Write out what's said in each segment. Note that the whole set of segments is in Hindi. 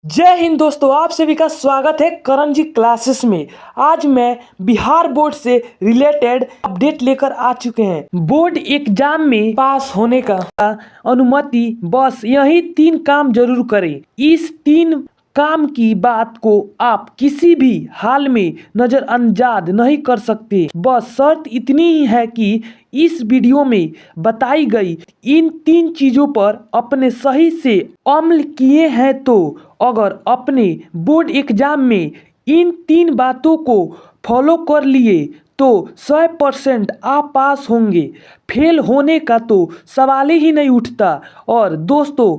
जय हिंद दोस्तों, आप सभी का स्वागत है करण जी क्लासेस में। आज मैं बिहार बोर्ड से रिलेटेड अपडेट लेकर आ चुके हैं। बोर्ड एग्जाम में पास होने का अनुमति बस यही 3 काम जरूर करें। इस 3 काम की बात को आप किसी भी हाल में नज़रअंदाज नहीं कर सकते। बस शर्त इतनी ही है कि इस वीडियो में बताई गई इन 3 चीज़ों पर अपने सही से अमल किए हैं तो अगर अपने बोर्ड एग्जाम में इन 3 बातों को फॉलो कर लिए तो 100% आप पास होंगे। फेल होने का तो सवाल ही नहीं उठता। और दोस्तों,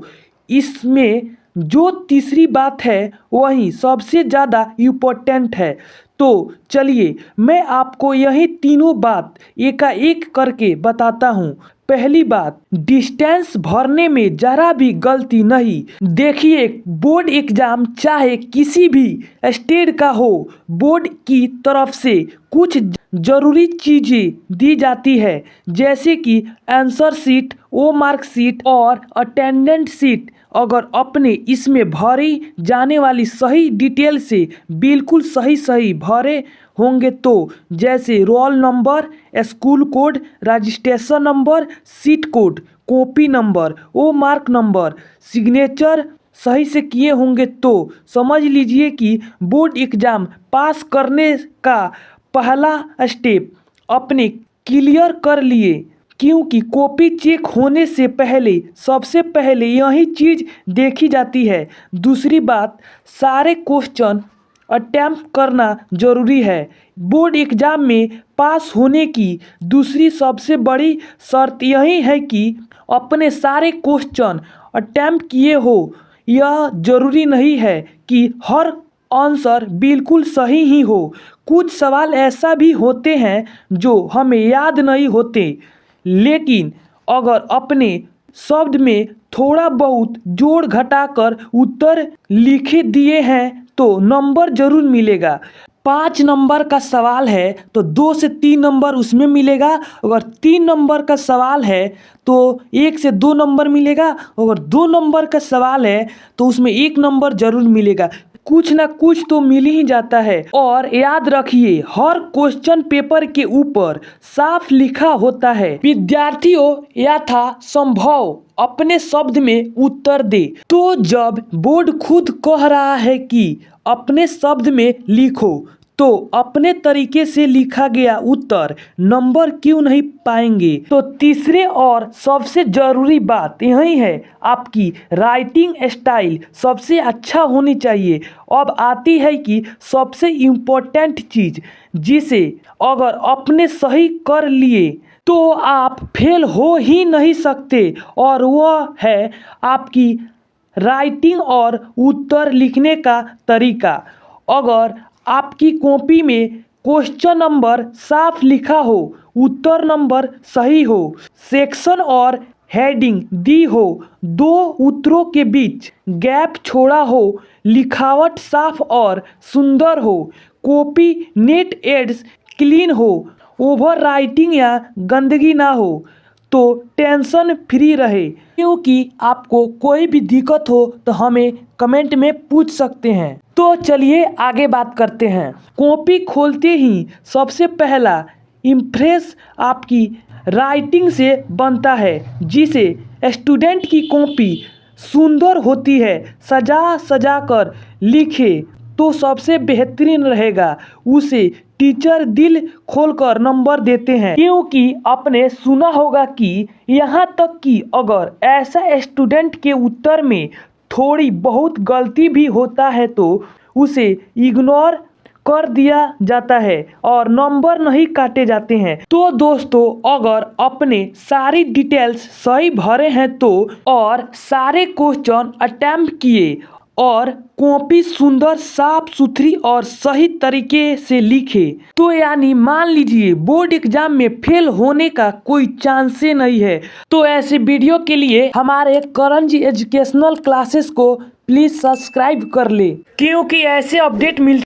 इसमें जो तीसरी बात है वही सबसे ज़्यादा इम्पोर्टेंट है। तो चलिए मैं आपको यही तीनों बात एकाएक करके बताता हूँ। पहली बात, डिस्टेंस भरने में ज़रा भी गलती नहीं। देखिए, बोर्ड एग्जाम चाहे किसी भी स्टेट का हो, बोर्ड की तरफ से कुछ जरूरी चीज़ें दी जाती है, जैसे कि answer sheet, O mark sheet और अटेंडेंस शीट। अगर अपने इसमें भरी जाने वाली सही डिटेल से बिल्कुल सही भरे होंगे तो जैसे roll number, school code, registration number, seat code, copy number, O mark number, signature सही से किए होंगे तो समझ लीजिए कि बोर्ड एग्ज़ाम पास करने का पहला स्टेप अपने क्लियर कर लिए। क्योंकि कॉपी चेक होने से पहले सबसे पहले यही चीज़ देखी जाती है। दूसरी बात, सारे क्वेश्चन अटेम्प्ट करना ज़रूरी है। बोर्ड एग्ज़ाम में पास होने की दूसरी सबसे बड़ी शर्त यही है कि अपने सारे क्वेश्चन अटेम्प्ट किए हो। यह ज़रूरी नहीं है कि हर आंसर बिल्कुल सही ही हो। कुछ सवाल ऐसा भी होते हैं जो हमें याद नहीं होते, लेकिन अगर अपने शब्द में थोड़ा बहुत जोड़ घटाकर उत्तर लिखे दिए हैं तो नंबर जरूर मिलेगा। 5 नंबर का सवाल है तो 2 से 3 नंबर उसमें मिलेगा। अगर 3 नंबर का सवाल है तो 1 से 2 नंबर मिलेगा। अगर 2 नंबर का सवाल है तो उसमें 1 नंबर जरूर मिलेगा। कुछ ना कुछ तो मिल ही जाता है। और याद रखिए, हर क्वेश्चन पेपर के ऊपर साफ लिखा होता है, विद्यार्थियों यथा संभव अपने शब्द में उत्तर दे। तो जब बोर्ड खुद कह रहा है कि अपने शब्द में लिखो तो अपने तरीके से लिखा गया उत्तर नंबर क्यों नहीं पाएंगे। तो तीसरे और सबसे ज़रूरी बात यही है, आपकी राइटिंग स्टाइल सबसे अच्छा होनी चाहिए। अब आती है कि सबसे इम्पोर्टेंट चीज़, जिसे अगर अपने सही कर लिए तो आप फेल हो ही नहीं सकते, और वह है आपकी राइटिंग और उत्तर लिखने का तरीका। अगर आपकी कॉपी में क्वेश्चन नंबर साफ लिखा हो, उत्तर नंबर सही हो, सेक्शन और हेडिंग दी हो, 2 उत्तरों के बीच गैप छोड़ा हो, लिखावट साफ और सुंदर हो, कॉपी नेट एड्स क्लीन हो, ओवर राइटिंग या गंदगी ना हो, तो टेंशन फ्री रहे। क्योंकि आपको कोई भी दिक्कत हो तो हमें कमेंट में पूछ सकते हैं। तो चलिए आगे बात करते हैं। कॉपी खोलते ही सबसे पहला इम्प्रेस आपकी राइटिंग से बनता है, जिसे स्टूडेंट की कॉपी सुंदर होती है। सजा सजा कर लिखे तो सबसे बेहतरीन रहेगा। उसे टीचर दिल खोलकर नंबर देते हैं, क्योंकि आपने सुना होगा कि यहाँ तक कि अगर ऐसा स्टूडेंट के उत्तर में थोड़ी बहुत गलती भी होता है तो उसे इग्नोर कर दिया जाता है और नंबर नहीं काटे जाते हैं। तो दोस्तों, अगर अपने सारी डिटेल्स सही भरे हैं तो और सारे क्वेश्चन अटेम्प्ट किए और कॉपी सुंदर साफ सुथरी और सही तरीके से लिखे तो यानी मान लीजिए बोर्ड एग्जाम में फेल होने का कोई चांस ही नहीं है। तो ऐसे वीडियो के लिए हमारे करण जी एजुकेशनल क्लासेस को प्लीज़ सब्सक्राइब कर ले, क्योंकि ऐसे अपडेट मिलते